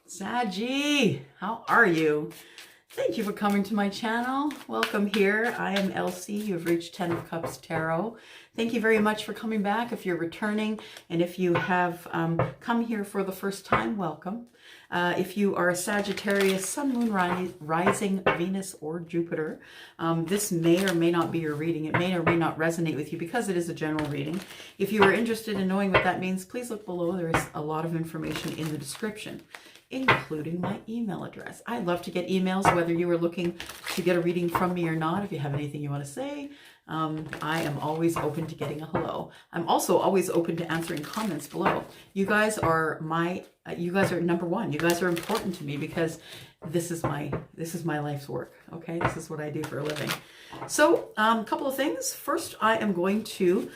Saggy, how are you? Thank you for coming to my channel. Welcome here. I am Elsie. You've reached 10 of Cups Tarot. Thank you very much for coming back. If you're returning and if you have come here for the first time, welcome. If you are a Sagittarius, Sun, Moon, Rising, Venus, or Jupiter, this may or may not be your reading. It may or may not resonate with you because it is a general reading. If you are interested in knowing what that means, please look below. There is a lot of information in the description, including my email address. I love to get emails, whether you are looking to get a reading from me or not. If you have anything you want to say, I am always open to getting a hello. I'm also always open to answering comments below. You guys are you guys are number one. You guys are important to me because this is my life's work. Okay, this is what I do for a living. So, a couple of things. First, I am going to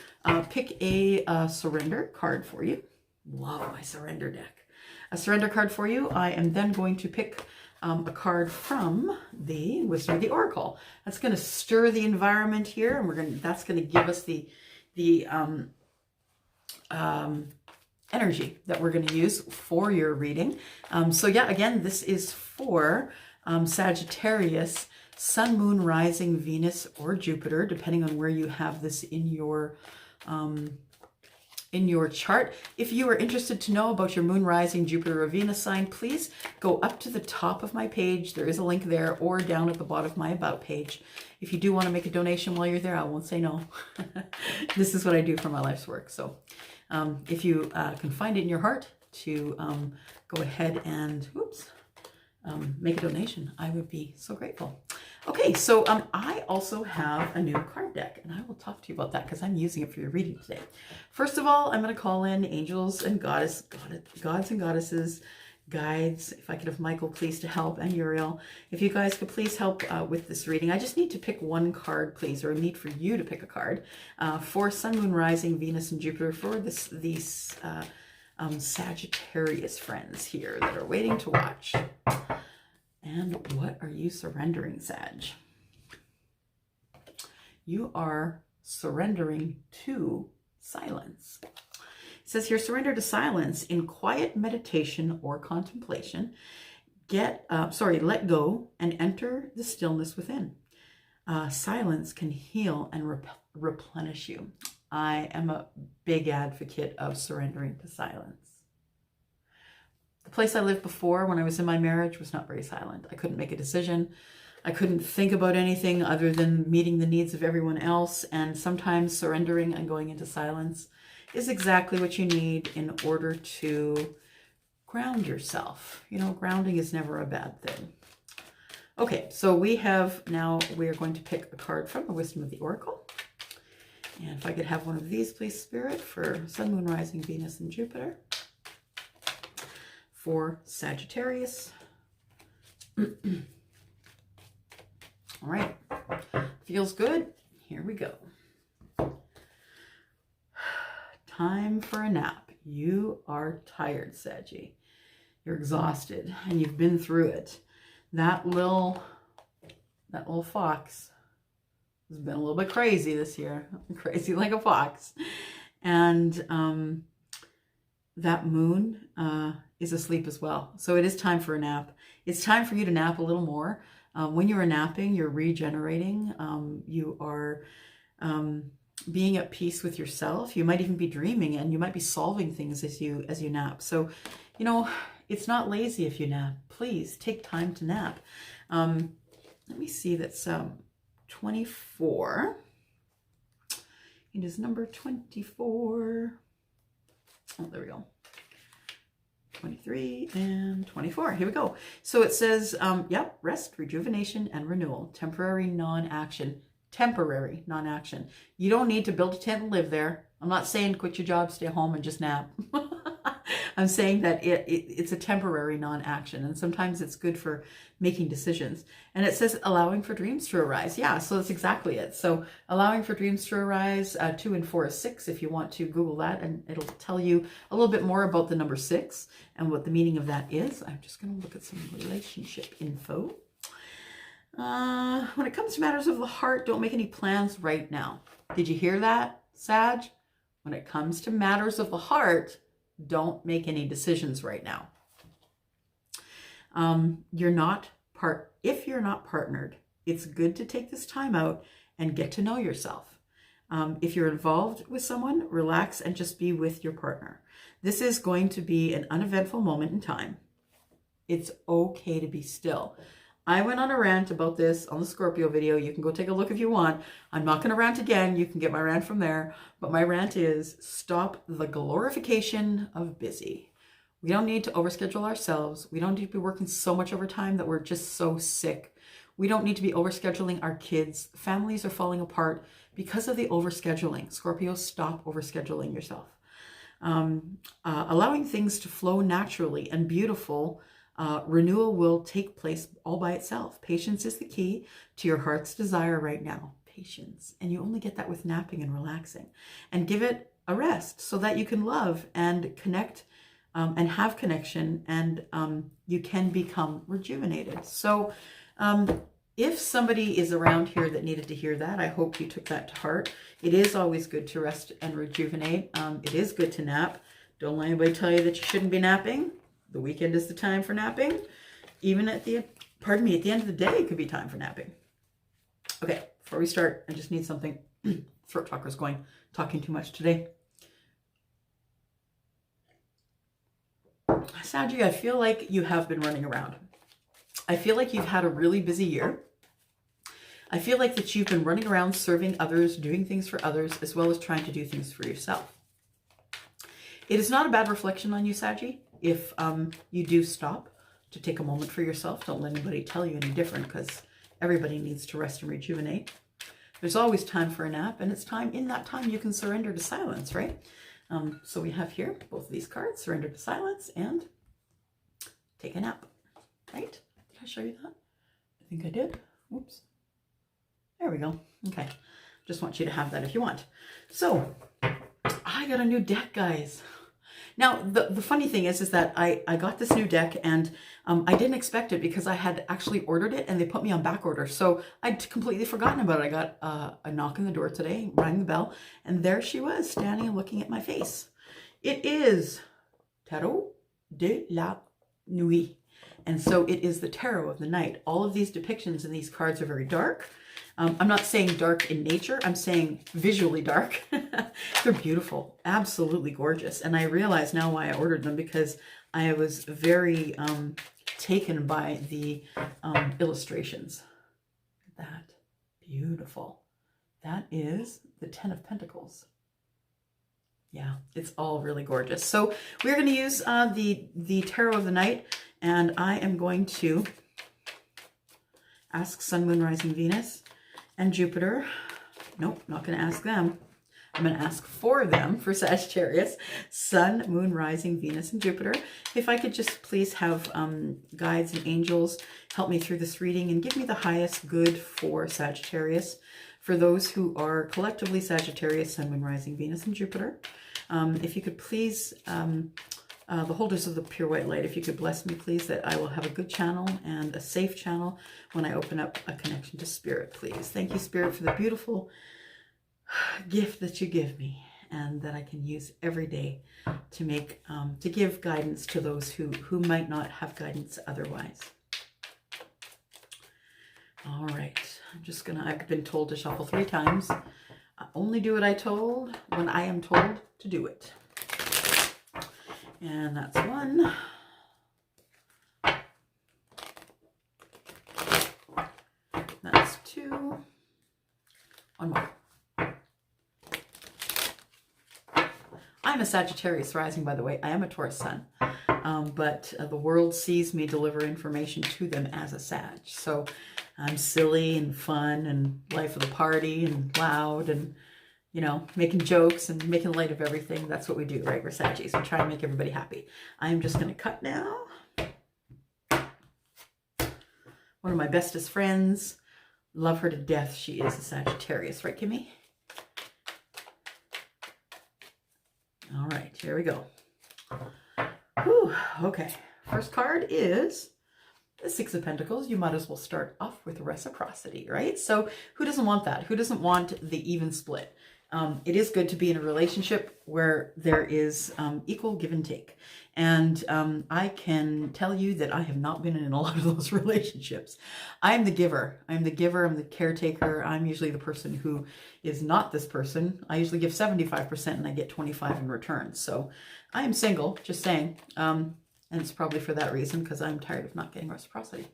pick a surrender card for you. Love my surrender deck. A surrender card for you. I am then going to pick a card from the Wisdom of the Oracle. That's going to stir the environment here, and that's going to give us the energy that we're going to use for your reading. So yeah, again, this is for Sagittarius, Sun, Moon, Rising, Venus, or Jupiter, depending on where you have this in your chart. If you are interested to know about your Moon, Rising, Jupiter, or Venus sign, please go up to the top of my page. There is a link there, or down at the bottom of my About page. If you do want to make a donation while you're there, I won't say no. This is what I do for my life's work. So if you can find it in your heart to go ahead and make a donation, I would be so grateful. Okay, so I also have a new card deck, and I will talk to you about that because I'm using it for your reading today. First of all, I'm going to call in angels and gods and goddesses, guides. If I could have Michael please to help, and Uriel. If you guys could please help with this reading. I just need to pick one card, please, or I need for you to pick a card for Sun, Moon, Rising, Venus, and Jupiter for these Sagittarius friends here that are waiting to watch. And what are you surrendering, Sag? You are surrendering to silence. It says here, surrender to silence in quiet meditation or contemplation. Let go and enter the stillness within. Silence can heal and replenish you. I am a big advocate of surrendering to silence. The place I lived before when I was in my marriage was not very silent. I couldn't make a decision. I couldn't think about anything other than meeting the needs of everyone else. And sometimes surrendering and going into silence is exactly what you need in order to ground yourself. You know, grounding is never a bad thing. Okay, so we are going to pick a card from the Wisdom of the Oracle. And if I could have one of these, please, Spirit, for Sun, Moon, Rising, Venus, and Jupiter. For Sagittarius. All right, feels good. Here we go. Time for a nap. You are tired, Saggy. You're exhausted, and you've been through it. That little fox has been a little bit crazy this year, crazy like a fox, and that moon is asleep as well. So it is time for a nap. It's time for you to nap a little more. When you are napping, you're regenerating. You are being at peace with yourself. You might even be dreaming, and you might be solving things as you nap. So, you know, it's not lazy if you nap. Please take time to nap. Let me see. That's 24. It is number 24. Oh, there we go. 23 and 24. Here we go. So it says, rest, rejuvenation, and renewal. Temporary non-action. Temporary non-action. You don't need to build a tent and live there. I'm not saying quit your job, stay home, and just nap. I'm saying that it's a temporary non-action, and sometimes it's good for making decisions. And it says allowing for dreams to arise. Yeah, so that's exactly it. So allowing for dreams to arise, 2 and 4 is 6 if you want to Google that, and it'll tell you a little bit more about the number 6 and what the meaning of that is. I'm just going to look at some relationship info. When it comes to matters of the heart, don't make any plans right now. Did you hear that, Sag? When it comes to matters of the heart, don't make any decisions right now. If you're not partnered, it's good to take this time out and get to know yourself. If you're involved with someone, relax and just be with your partner. This is going to be an uneventful moment in time. It's okay to be still. I went on a rant about this on the Scorpio video. You can go take a look if you want. I'm not going to rant again. You can get my rant from there. But my rant is stop the glorification of busy. We don't need to overschedule ourselves. We don't need to be working so much overtime that we're just so sick. We don't need to be overscheduling our kids. Families are falling apart because of the overscheduling. Scorpio, stop overscheduling yourself. Allowing things to flow naturally and beautiful. Renewal will take place all by itself. Patience is the key to your heart's desire right now. Patience. And you only get that with napping and relaxing. And give it a rest so that you can love and connect and have connection, and you can become rejuvenated. So if somebody is around here that needed to hear that, I hope you took that to heart. It is always good to rest and rejuvenate. It is good to nap. Don't let anybody tell you that you shouldn't be napping. The weekend is the time for napping. Even at the, pardon me, at the end of the day, it could be time for napping. Okay, before we start, I just need something. Throat chakra's going, talking too much today. Saggy, I feel like you have been running around. I feel like you've had a really busy year. I feel like that you've been running around serving others, doing things for others, as well as trying to do things for yourself. It is not a bad reflection on you, Saggy, if you do stop to take a moment for yourself. Don't let anybody tell you any different, because everybody needs to rest and rejuvenate. There's always time for a nap, and it's time, in that time, you can surrender to silence, right? So we have here both of these cards, surrender to silence and take a nap, right? Did I show you that? I think I did. Oops. There we go. Okay. Just want you to have that if you want. So I got a new deck, guys. Now, the funny thing is that I got this new deck, and I didn't expect it because I had actually ordered it and they put me on back order. So I'd completely forgotten about it. I got a knock on the door today, rang the bell, and there she was standing and looking at my face. It is Tarot de la Nuit. And so it is the tarot of the night. All of these depictions in these cards are very dark. I'm not saying dark in nature. I'm saying visually dark. They're beautiful, absolutely gorgeous. And I realize now why I ordered them, because I was very taken by the illustrations. That beautiful. That is the 10 of Pentacles. Yeah, it's all really gorgeous. So we're going to use the tarot of the night, and I am going to ask Sun, Moon, Rising, Venus, and Jupiter. Nope, not going to ask them. I'm going to ask for them, for Sagittarius, Sun, Moon, Rising, Venus, and Jupiter. If I could just please have guides and angels help me through this reading and give me the highest good for Sagittarius. For those who are collectively Sagittarius, Sun, Moon, Rising, Venus, and Jupiter. If you could please, the holders of the pure white light, if you could bless me, please, that I will have a good channel and a safe channel when I open up a connection to Spirit, please. Thank you, Spirit, for the beautiful gift that you give me and that I can use every day to make, to give guidance to those who might not have guidance otherwise. All right, I've been told to shuffle 3 times. I only do what I told when I am told to do it. And that's 1. That's 2. 1 more. I'm a Sagittarius rising, by the way. I am a Taurus sun. But the world sees me deliver information to them as a Sag. So I'm silly and fun and life of the party and loud and, you know, making jokes and making light of everything. That's what we do, right? We're Saggies. We try and make everybody happy. I'm just going to cut now. One of my bestest friends. Love her to death. She is a Sagittarius, right, Kimmy? All right, here we go. Whew, okay, first card is the 6 of Pentacles. You might as well start off with reciprocity, right? So who doesn't want that? Who doesn't want the even split? It is good to be in a relationship where there is equal give and take. And I can tell you that I have not been in a lot of those relationships. I'm the giver. I'm the giver. I'm the caretaker. I'm usually the person who is not this person. I usually give 75% and I get 25 in return. So I am single, just saying. And it's probably for that reason, because I'm tired of not getting reciprocity.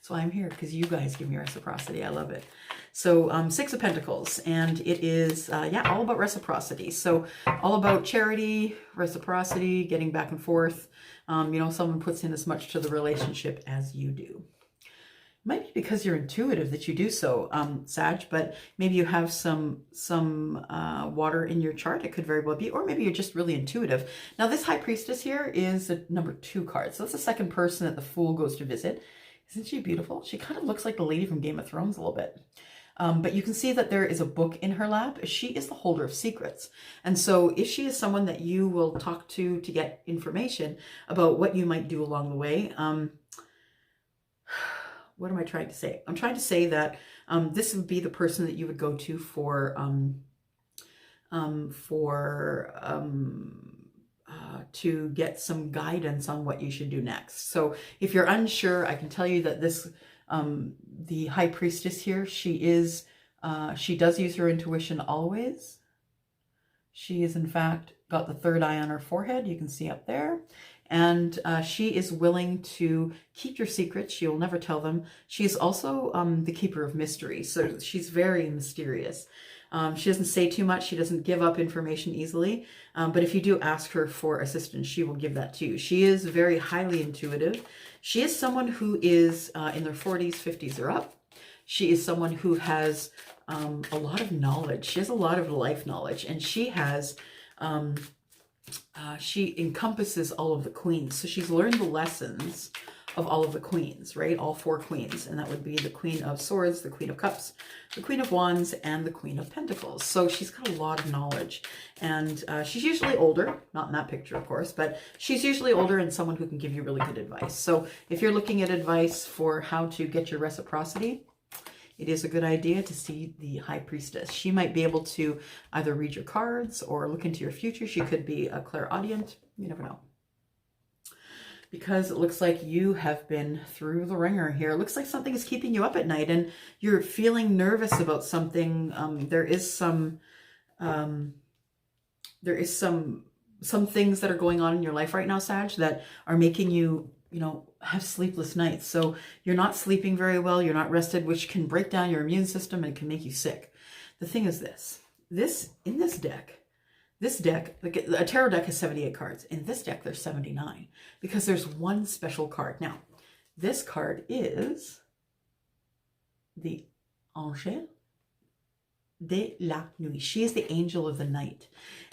So I'm here because you guys give me reciprocity. I love it. So Six of Pentacles, and it is, yeah, all about reciprocity. So all about charity, reciprocity, getting back and forth. You know, someone puts in as much to the relationship as you do. It might be because you're intuitive that you do so, Sag, but maybe you have some water in your chart. It could very well be, or maybe you're just really intuitive. Now, this High Priestess here is the number 2 card. So it's the second person that the Fool goes to visit. Isn't she beautiful? She kind of looks like the lady from Game of Thrones a little bit. But you can see that there is a book in her lap. She is the holder of secrets. And so if she is someone that you will talk to get information about what you might do along the way, what am I trying to say? I'm trying to say that this would be the person that you would go to to get some guidance on what you should do next. So if you're unsure, I can tell you that this, the High Priestess here, she does use her intuition always. She is in fact got the third eye on her forehead. You can see up there. And she is willing to keep your secrets. She will never tell them. She is also the keeper of mystery. So she's very mysterious. She doesn't say too much. She doesn't give up information easily. But if you do ask her for assistance, she will give that to you. She is very highly intuitive. She is someone who is in their 40s, 50s or up. She is someone who has a lot of knowledge. She has a lot of life knowledge. And she has... she encompasses all of the queens. So she's learned the lessons of all of the queens, right? All 4 queens. And that would be the Queen of Swords, the Queen of Cups, the Queen of Wands, and the Queen of Pentacles. So she's got a lot of knowledge. And she's usually older, not in that picture, of course, but she's usually older and someone who can give you really good advice. So if you're looking at advice for how to get your reciprocity, it is a good idea to see the High Priestess. She might be able to either read your cards or look into your future. She could be a clairaudient. You never know. Because it looks like you have been through the ringer here. It looks like something is keeping you up at night and you're feeling nervous about something. There is some things that are going on in your life right now, Sag, that are making you, you know, have sleepless nights. So you're not sleeping very well, you're not rested, which can break down your immune system and can make you sick. The thing is in this deck, a tarot deck has 78 cards. In this deck, there's 79 because there's one special card. Now, this card is the Angel de la Nuit. She is the angel of the night.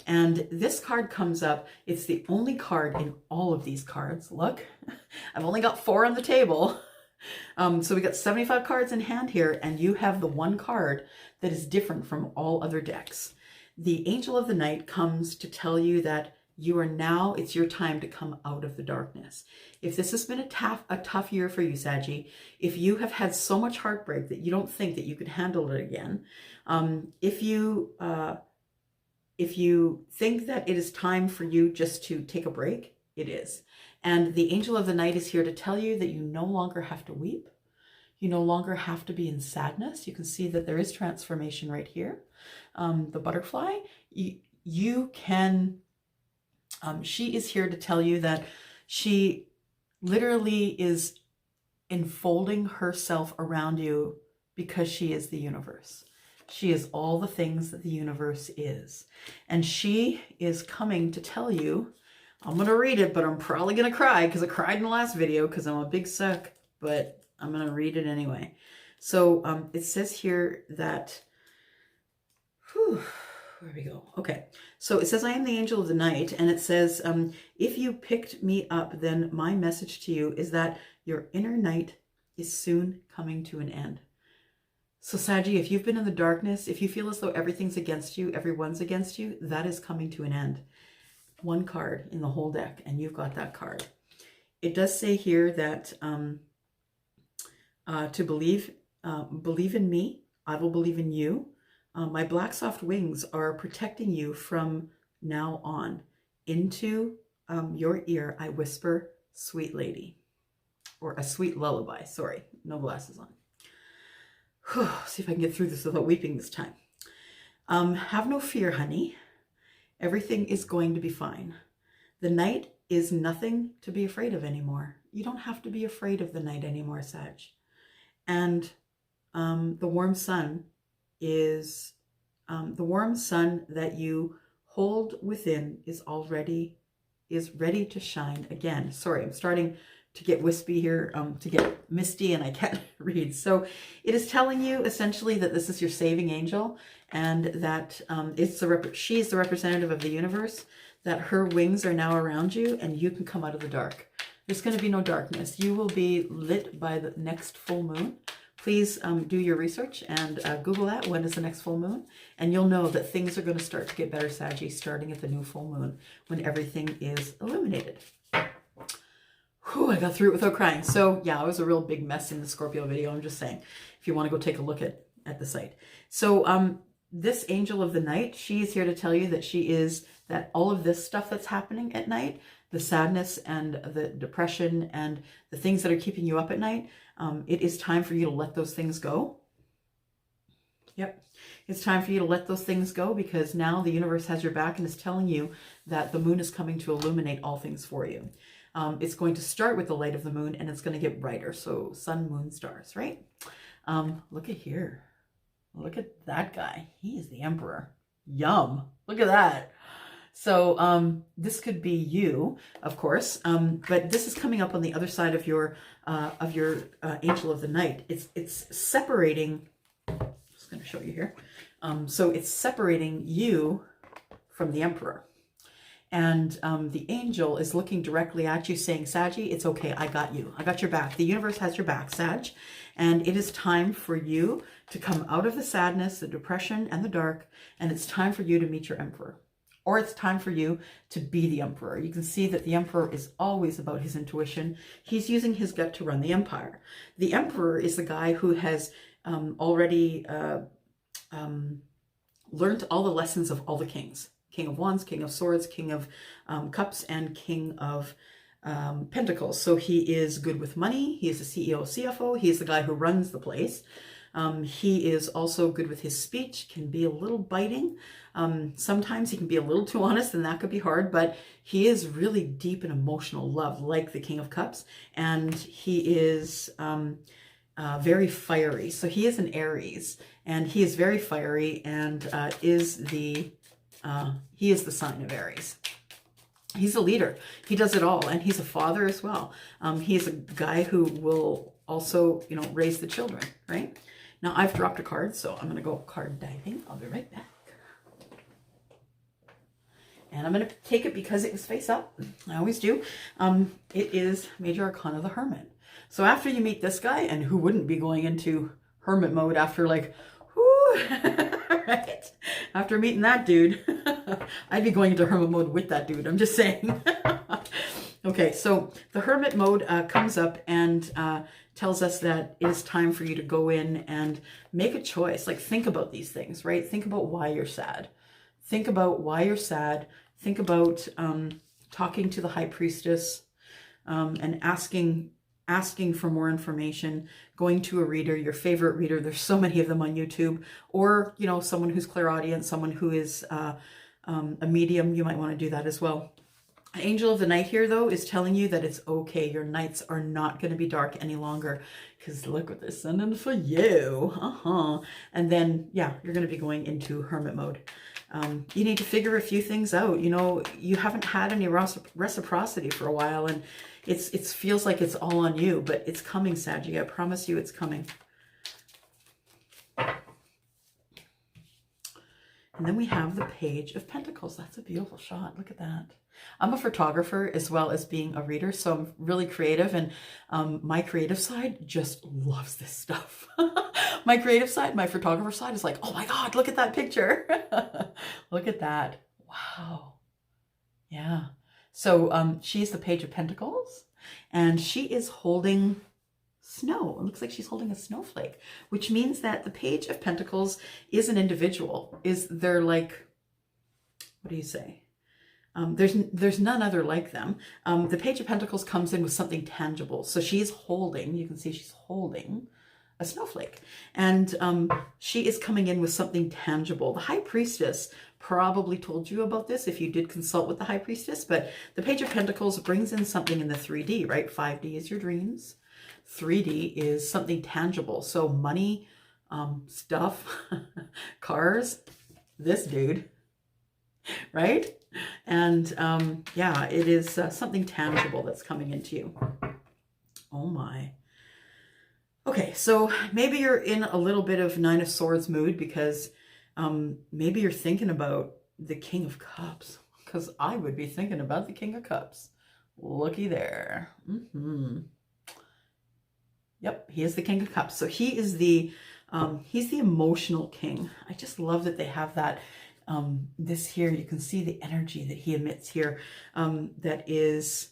And this card comes up. It's the only card in all of these cards. Look, I've only got 4 on the table. So we got 75 cards in hand here, and you have the one card that is different from all other decks. The Angel of the Night comes to tell you that you are now, it's your time to come out of the darkness. If this has been a tough year for you, Saggy, if you have had so much heartbreak that you don't think that you could handle it again, if you think that it is time for you just to take a break, it is. And the Angel of the Night is here to tell you that you no longer have to weep. You no longer have to be in sadness. You can see that there is transformation right here. The butterfly, you can, she is here to tell you that she literally is enfolding herself around you because she is the universe. She is all the things that the universe is. And she is coming to tell you, I'm going to read it, but I'm probably going to cry because I cried in the last video because I'm a big suck, but I'm going to read it anyway. So it says here that, where we go? Okay. So it says, I am the angel of the night. And it says, if you picked me up, then my message to you is that your inner night is soon coming to an end. So Saggy, if you've been in the darkness, if you feel as though everything's against you, everyone's against you, that is coming to an end. One card in the whole deck, and you've got that card. It does say here that to believe in me, I will believe in you. My black soft wings are protecting you from now on. Into your ear, I whisper, sweet lady, or a sweet lullaby. Sorry, no glasses on. Whew, see if I can get through this without weeping this time. Have no fear, honey. Everything is going to be fine. The night is nothing to be afraid of anymore. You don't have to be afraid of the night anymore, Sag. And the warm sun is, the warm sun that you hold within is ready to shine again. Sorry, I'm starting to get wispy here, to get misty, and I can't read. So it is telling you essentially that this is your saving angel, and that she's the representative of the universe, that her wings are now around you and you can come out of the dark. There's going to be no darkness. You will be lit by the next full moon. Please do your research and Google that. When is the next full moon? And you'll know that things are going to start to get better, Saggy, starting at the new full moon when everything is illuminated. Whew, I got through it without crying. So yeah, it was a real big mess in the Scorpio video. I'm just saying, if you want to go take a look at the site. So this angel of the night, she is here to tell you that all of this stuff that's happening at night, the sadness and the depression and the things that are keeping you up at night, it is time for you to let those things go. Yep. It's time for you to let those things go, because now the universe has your back and is telling you that the moon is coming to illuminate all things for you. It's going to start with the light of the moon and it's going to get brighter. So sun, moon, stars, right? Look at here. Look at that guy. He is the emperor. Yum. Look at that. So this could be you, of course, but this is coming up on the other side of your angel of the night. It's separating. I'm just going to show you here. So it's separating you from the emperor. And the angel is looking directly at you saying, Saggy, it's okay. I got you. I got your back. The universe has your back, Sag. And it is time for you to come out of the sadness, the depression, and the dark. And it's time for you to meet your emperor. Or it's time for you to be the emperor. You can see that the emperor is always about his intuition. He's using his gut to run the empire. The emperor is the guy who has already learned all the lessons of all the kings. King of Wands, King of Swords, King of Cups, and King of Pentacles. So he is good with money. He is the CEO, CFO. He is the guy who runs the place. He is also good with his speech, can be a little biting. Sometimes he can be a little too honest, and that could be hard, but he is really deep in emotional love, like the King of Cups. And he is very fiery. So he is an Aries, and he is very fiery, and he is the sign of Aries. He's a leader. He does it all. And he's a father as well. He's a guy who will also, raise the children, right? Now I've dropped a card, so I'm going to go card diving. I'll be right back. And I'm going to take it because it was face up. I always do. It is Major Arcana the Hermit. So after you meet this guy, and who wouldn't be going into hermit mode after like, whoo, right? After meeting that dude, I'd be going into hermit mode with that dude. I'm just saying. Okay, so the hermit mode comes up and tells us that it is time for you to go in and make a choice. Like, think about these things, right? Think about why you're sad. Think about why you're sad. Think about talking to the High Priestess and asking for more information, going to a reader, your favorite reader. There's so many of them on YouTube, or, someone who's clairaudient, someone who is a medium. You might want to do that as well. Angel of the Night here, though, is telling you that it's okay. Your nights are not going to be dark any longer, because look what they're sending for you. And then, yeah, you're going to be going into hermit mode. You need to figure a few things out. You haven't had any reciprocity for a while, and it feels like it's all on you, but it's coming, Saggy. I promise you it's coming. And then we have the Page of Pentacles. That's a beautiful shot. Look at that. I'm a photographer as well as being a reader, so I'm really creative, and my creative side just loves this stuff. My creative side, my photographer side is like, oh my God, look at that picture. Look at that. Wow. Yeah. So she's the Page of Pentacles, and she is holding snow. It looks like she's holding a snowflake, which means that the Page of Pentacles is an individual. They're like, what do you say? There's none other like them. The Page of Pentacles comes in with something tangible. So she's holding, you can see she's holding a snowflake. And she is coming in with something tangible. The High Priestess probably told you about this if you did consult with the High Priestess, but the Page of Pentacles brings in something in the 3D, right? 5D is your dreams. 3D is something tangible. So money, stuff, cars, this dude, right? And yeah, it is something tangible that's coming into you. Oh my. Okay, so maybe you're in a little bit of Nine of Swords mood because maybe you're thinking about the King of Cups, because I would be thinking about the King of Cups. Looky there. Yep, he is the King of Cups. So he is he's the emotional king. I just love that they have that. This here, you can see the energy that he emits here. That is,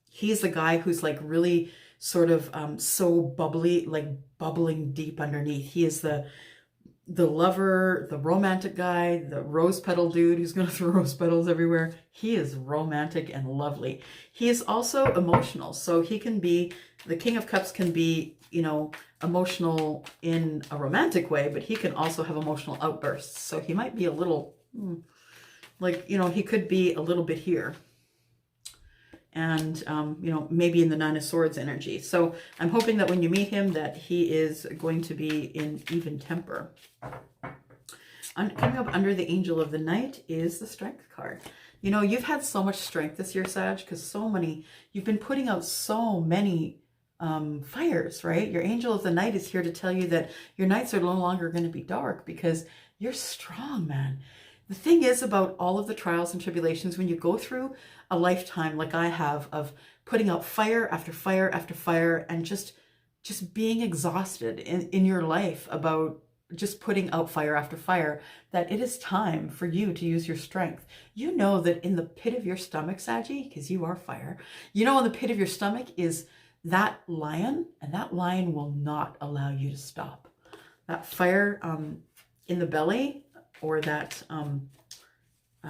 he's the guy who's like really sort of so bubbly, like bubbling deep underneath. He is the lover, the romantic guy, the rose petal dude who's going to throw rose petals everywhere. He is romantic and lovely. He is also emotional. So he can be, the King of Cups can be, you know, emotional in a romantic way, but he can also have emotional outbursts. So he might be a little, like, you know, he could be a little bit here. And, you know, maybe in the Nine of Swords energy. So I'm hoping that when you meet him that he is going to be in even temper. Coming up under the Angel of the Night is the Strength card. You know, you've had so much strength this year, Sag, because you've been putting out so many fires, right? Your Angel of the Night is here to tell you that your nights are no longer going to be dark because you're strong, man. The thing is about all of the trials and tribulations, when you go through a lifetime like I have of putting out fire after fire after fire and just being exhausted in your life about just putting out fire after fire, that it is time for you to use your strength. You know that in the pit of your stomach, Saggy, because you are fire, you know in the pit of your stomach is that lion, and that lion will not allow you to stop. That fire in the belly, or that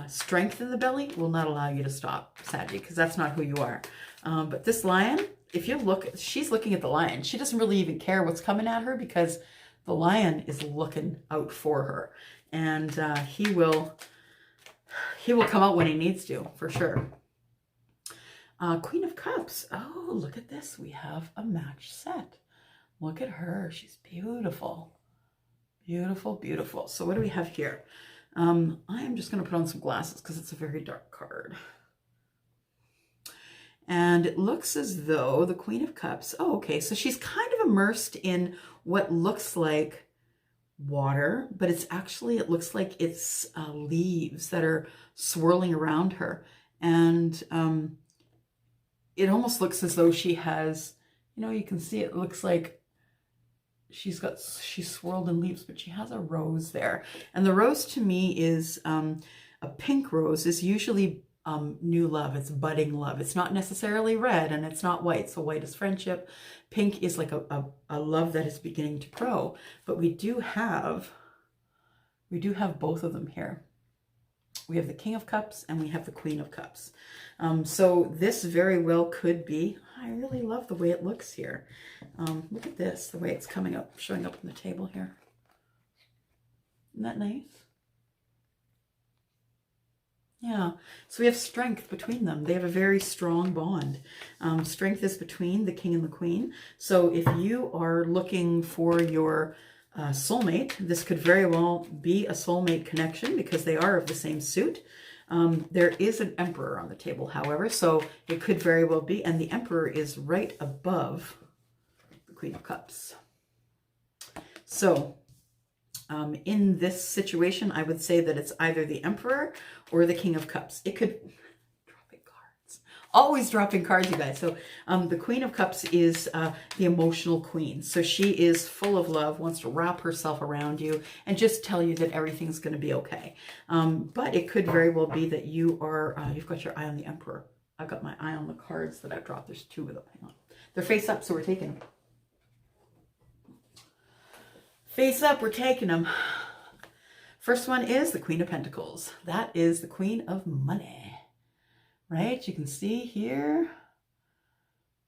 strength in the belly will not allow you to stop, Saggy, because that's not who you are. But this lion, if you look, she's looking at the lion. She doesn't really even care what's coming at her because the lion is looking out for her. And he will come out when he needs to, for sure. Queen of Cups. Oh, look at this. We have a match set. Look at her. She's beautiful. Beautiful, beautiful. So what do we have here? I am just going to put on some glasses because it's a very dark card. And it looks as though the Queen of Cups, oh, okay, so she's kind of immersed in what looks like water, but it's actually, it looks like it's leaves that are swirling around her. And it almost looks as though she has, you know, you can see it looks like she's swirled in leaves, but she has a rose there. And the rose to me is a pink rose is usually new love. It's budding love. It's not necessarily red and it's not white. So white is friendship. Pink is like a love that is beginning to grow. But we do have both of them here. We have the King of Cups and we have the Queen of Cups. So this very well could be, I really love the way it looks here. Look at this, the way it's coming up, showing up on the table here. Isn't that nice? Yeah, so we have strength between them. They have a very strong bond. Strength is between the King and the Queen. So if you are looking for your soulmate, this could very well be a soulmate connection because they are of the same suit. There is an Emperor on the table, however, so it could very well be, and the Emperor is right above the Queen of Cups. So in this situation, I would say that it's either the Emperor or the King of Cups. It could, dropping cards, always dropping cards, you guys. So the Queen of Cups is the emotional queen. So she is full of love, wants to wrap herself around you and just tell you that everything's going to be okay. But it could very well be that you are, you've got your eye on the Emperor. I've got my eye on the cards that I've dropped. There's two of them. Hang on. They're face up, so we're taking them. Face up, we're taking them. First one is the Queen of Pentacles. That is the Queen of Money, right? You can see here,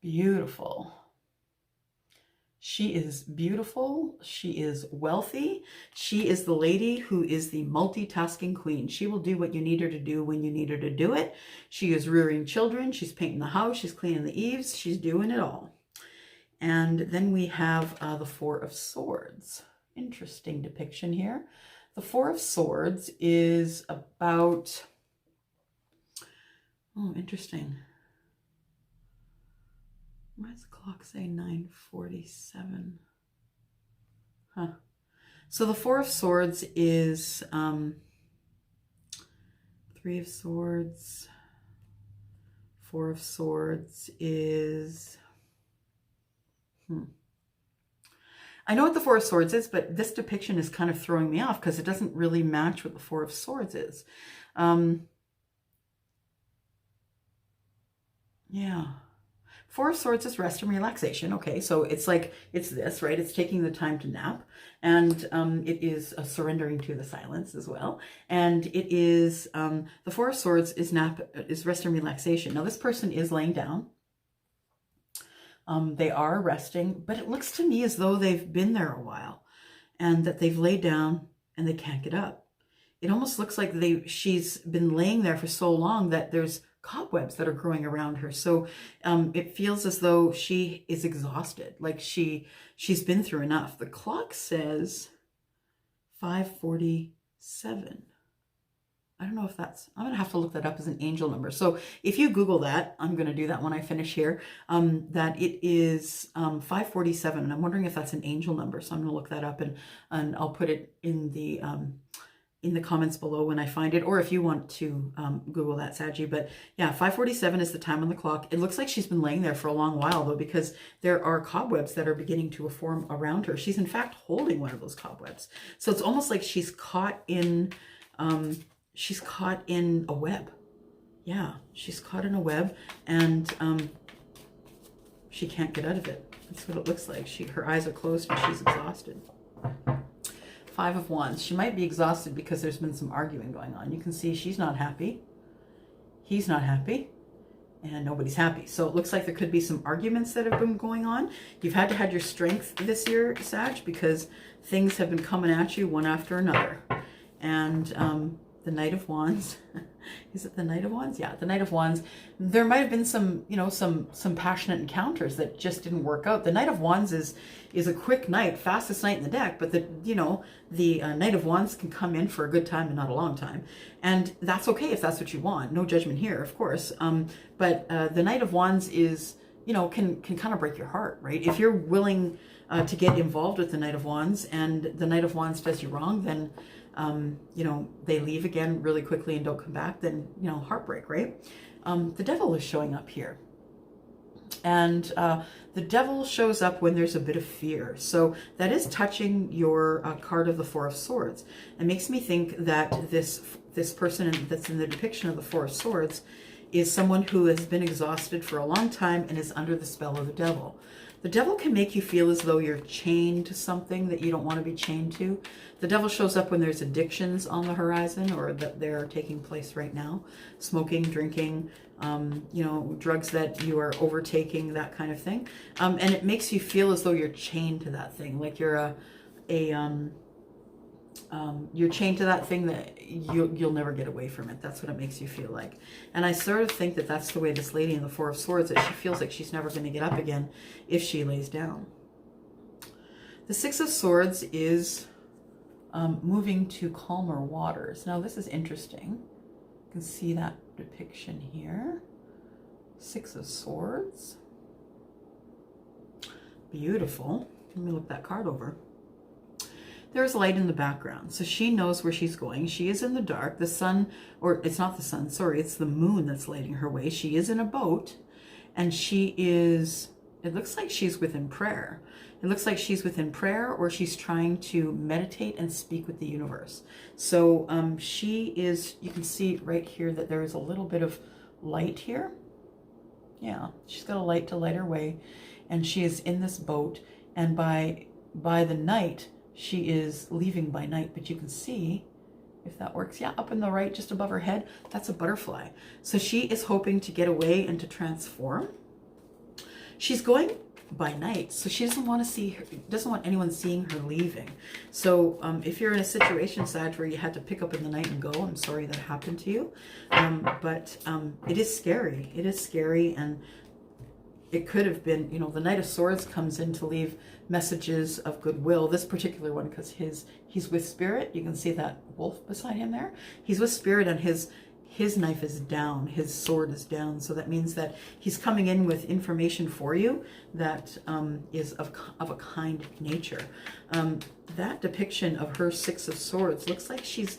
beautiful. She is beautiful. She is wealthy. She is the lady who is the multitasking queen. She will do what you need her to do when you need her to do it. She is rearing children. She's painting the house. She's cleaning the eaves. She's doing it all. And then we have the Four of Swords. Interesting depiction here. The Four of Swords is about, oh, interesting. Why does the clock say 9:47? Huh. So the Four of Swords is Three of Swords. Four of Swords is, I know what the Four of Swords is, but this depiction is kind of throwing me off because it doesn't really match what the Four of Swords is. Yeah. Four of Swords is rest and relaxation. Okay, so it's like, it's this, right? It's taking the time to nap. And it is surrendering to the silence as well. And it is, the Four of Swords is rest and relaxation. Now this person is laying down. They are resting, but it looks to me as though they've been there a while and that they've laid down and they can't get up. It almost looks like she's been laying there for so long that there's cobwebs that are growing around her. So it feels as though she is exhausted, like she's been through enough. The clock says 5:47. I don't know if that's, I'm going to have to look that up as an angel number. So if you Google that, I'm going to do that when I finish here, that it is 5:47. And I'm wondering if that's an angel number. So I'm going to look that up and I'll put it in the comments below when I find it, or if you want to Google that, Saggy. But yeah, 5:47 is the time on the clock. It looks like she's been laying there for a long while though, because there are cobwebs that are beginning to form around her. She's in fact holding one of those cobwebs. So it's almost like she's caught in a web. Yeah, she's caught in a web and she can't get out of it. That's what it looks like. Her eyes are closed and she's exhausted. Five of Wands. She might be exhausted because there's been some arguing going on. You can see she's not happy. He's not happy. And nobody's happy. So it looks like there could be some arguments that have been going on. You've had to have your strength this year, Sag, because things have been coming at you one after another. And the Knight of Wands. Is it the Knight of Wands? Yeah, the Knight of Wands. There might have been some, some passionate encounters that just didn't work out. The Knight of Wands is a quick knight, fastest knight in the deck, but the Knight of Wands can come in for a good time and not a long time. And that's okay if that's what you want. No judgment here, of course. But the Knight of Wands is, can kind of break your heart, right? If you're willing to get involved with the Knight of Wands and the Knight of Wands does you wrong, then they leave again really quickly and don't come back, then, heartbreak, right? The Devil is showing up here. And the Devil shows up when there's a bit of fear. So that is touching your card of the Four of Swords. It makes me think that this person that's in the depiction of the Four of Swords is someone who has been exhausted for a long time and is under the spell of the Devil. The Devil can make you feel as though you're chained to something that you don't want to be chained to. The Devil shows up when there's addictions on the horizon or that they're taking place right now. Smoking, drinking, drugs that you are overtaking, that kind of thing. And it makes you feel as though you're chained to that thing, like you're you're chained to that thing that you'll never get away from it. That's what it makes you feel like. And I sort of think that that's the way this lady in the Four of Swords, that she feels like she's never going to get up again if she lays down. The Six of Swords is moving to calmer waters. Now this is interesting. You can see that depiction here. Six of Swords. Beautiful. Let me look that card over. There's light in the background, so she knows where she's going. She is in the dark. The sun, or it's not the sun, sorry, it's the moon that's lighting her way. She is in a boat, and she is, it looks like she's within prayer. It looks like she's within prayer, or she's trying to meditate and speak with the universe. So she is, you can see right here that there is a little bit of light here. Yeah, she's got a light to light her way, and she is in this boat, and by the night, she is leaving by night, but you can see, if that works, yeah, up in the right, just above her head, that's a butterfly. So she is hoping to get away and to transform. She's going by night, so she doesn't want to see her, doesn't want anyone seeing her leaving. So if you're in a situation, Sag, where you had to pick up in the night and go, I'm sorry that happened to you, but it is scary. It is scary, and it could have been, you know, the Knight of Swords comes in to leave messages of goodwill. This particular one, because he's with Spirit. You can see that wolf beside him there. He's with Spirit, and his knife is down, his sword is down. So that means that he's coming in with information for you that is of a kind nature. That depiction of her Six of Swords looks like she's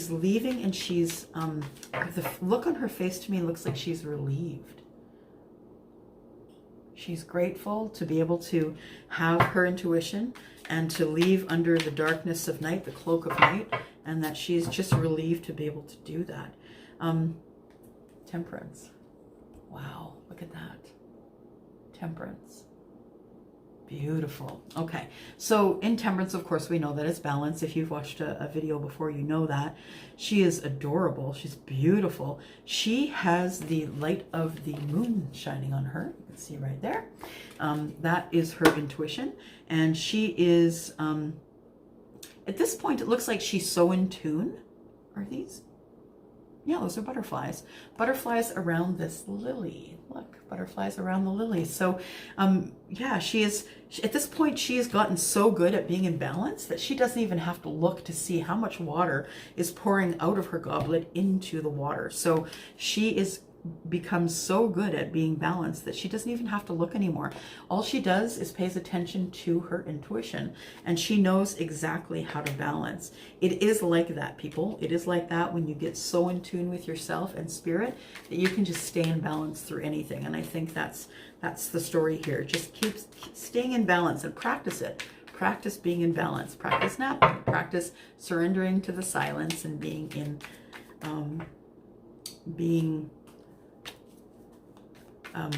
leaving, and she's, the look on her face to me looks like she's relieved. She's grateful to be able to have her intuition and to leave under the darkness of night, the cloak of night, and that she's just relieved to be able to do that. Temperance. Wow, look at that. Temperance. Beautiful. Okay, so in Temperance, of course, we know that it's balance. If you've watched a video before, you know that. She is adorable. She's beautiful. She has the light of the moon shining on her. You can see right there. That is her intuition. And she is, at this point, it looks like she's so in tune. Are these? Yeah, those are butterflies. Butterflies around this lily. Look, butterflies around the lily. So, yeah, at this point, she has gotten so good at being in balance that she doesn't even have to look to see how much water is pouring out of her goblet into the water. So she is becomes so good at being balanced that she doesn't even have to look anymore. All she does is pays attention to her intuition, and she knows exactly how to balance. It is like that, people. It is like that when you get so in tune with yourself and spirit that you can just stay in balance through anything. And I think that's the story here. Just keep staying in balance and practice it. Practice being in balance. Practice napping. Practice surrendering to the silence and being in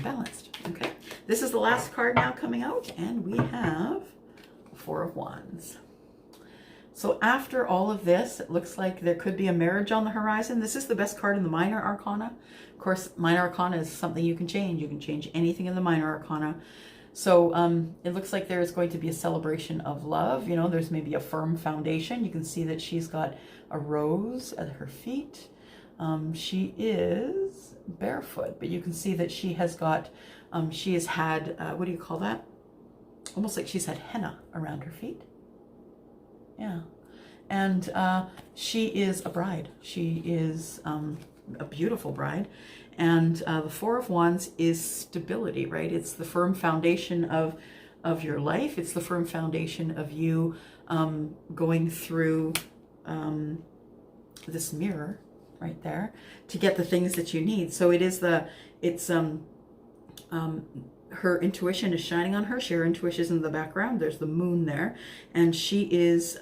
balanced. Okay, this is the last card now coming out, and we have the Four of Wands. So after all of this, it looks like there could be a marriage on the horizon. This is the best card in the Minor Arcana. Of course, Minor Arcana is something you can change. You can change anything in the Minor Arcana. So it looks like there is going to be a celebration of love. You know, there's maybe a firm foundation. You can see that she's got a rose at her feet. She is barefoot, but you can see that she has got, she has had, what do you call that? Almost like she's had henna around her feet. Yeah. And she is a bride. She is a beautiful bride. And the Four of Wands is stability, right? It's the firm foundation of your life. It's the firm foundation of you going through this mirror right there to get the things that you need. So it is her intuition is shining on her. Her intuition is in the background. There's the moon there, and she is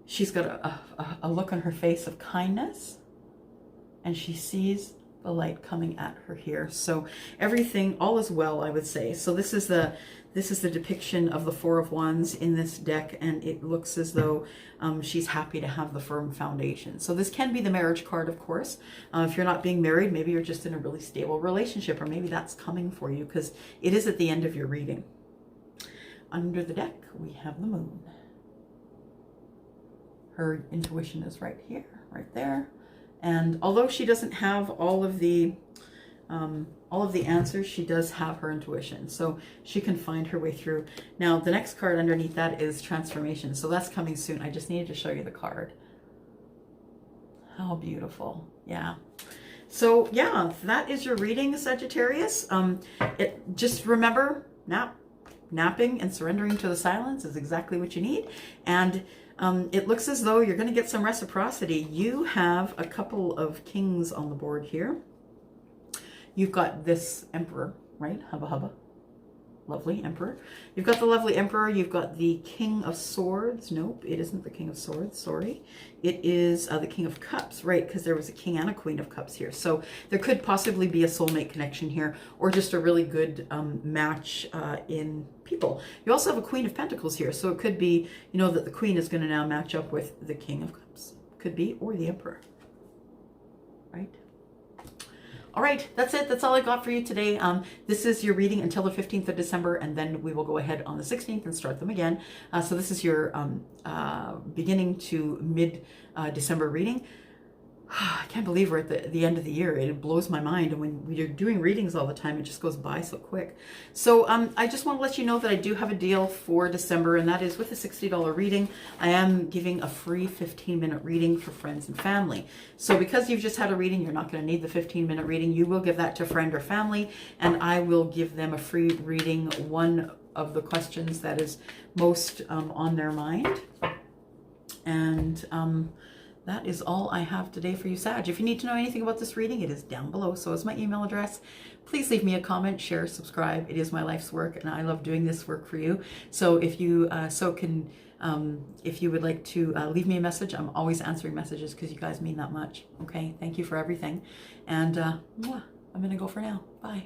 she's got a look on her face of kindness, and she sees the light coming at her here. So everything, all is well, I would say. So this is the depiction of the Four of Wands in this deck, and it looks as though she's happy to have the firm foundation. So this can be the marriage card, of course. If you're not being married, maybe you're just in a really stable relationship, or maybe that's coming for you, because it is at the end of your reading. Under the deck, we have the moon. Her intuition is right here, right there. And although she doesn't have all of the answers, she does have her intuition, so she can find her way through. Now, the next card underneath that is transformation, so that's coming soon. I just needed to show you the card. How beautiful. Yeah. So yeah, that is your reading, Sagittarius. Just remember, napping and surrendering to the silence is exactly what you need. And it looks as though you're going to get some reciprocity. You have a couple of kings on the board here. You've got this emperor, right? Hubba hubba. lovely Emperor. You've got the lovely Emperor. You've got the King of Swords. Nope, it isn't the King of Swords. Sorry. It is the King of Cups, right? Because there was a King and a Queen of Cups here. So there could possibly be a soulmate connection here, or just a really good match in people. You also have a Queen of Pentacles here. So it could be, you know, that the Queen is going to now match up with the King of Cups. Could be, or the Emperor, right? All right, that's it. That's all I got for you today. This is your reading until the 15th of December, and then we will go ahead on the 16th and start them again. So this is your beginning to mid-December reading. I can't believe we're at the end of the year. It blows my mind. And when you're doing readings all the time, it just goes by so quick. So I just want to let you know that I do have a deal for December, and that is with a $60 reading. I am giving a free 15-minute reading for friends and family. So because you've just had a reading, you're not going to need the 15-minute reading. You will give that to a friend or family, and I will give them a free reading, one of the questions that is most on their mind. And that is all I have today for you, Sag. If you need to know anything about this reading, it is down below. So is my email address. Please leave me a comment, share, subscribe. It is my life's work, and I love doing this work for you. So if you if you would like to leave me a message, I'm always answering messages because you guys mean that much. Okay, thank you for everything. And I'm going to go for now. Bye.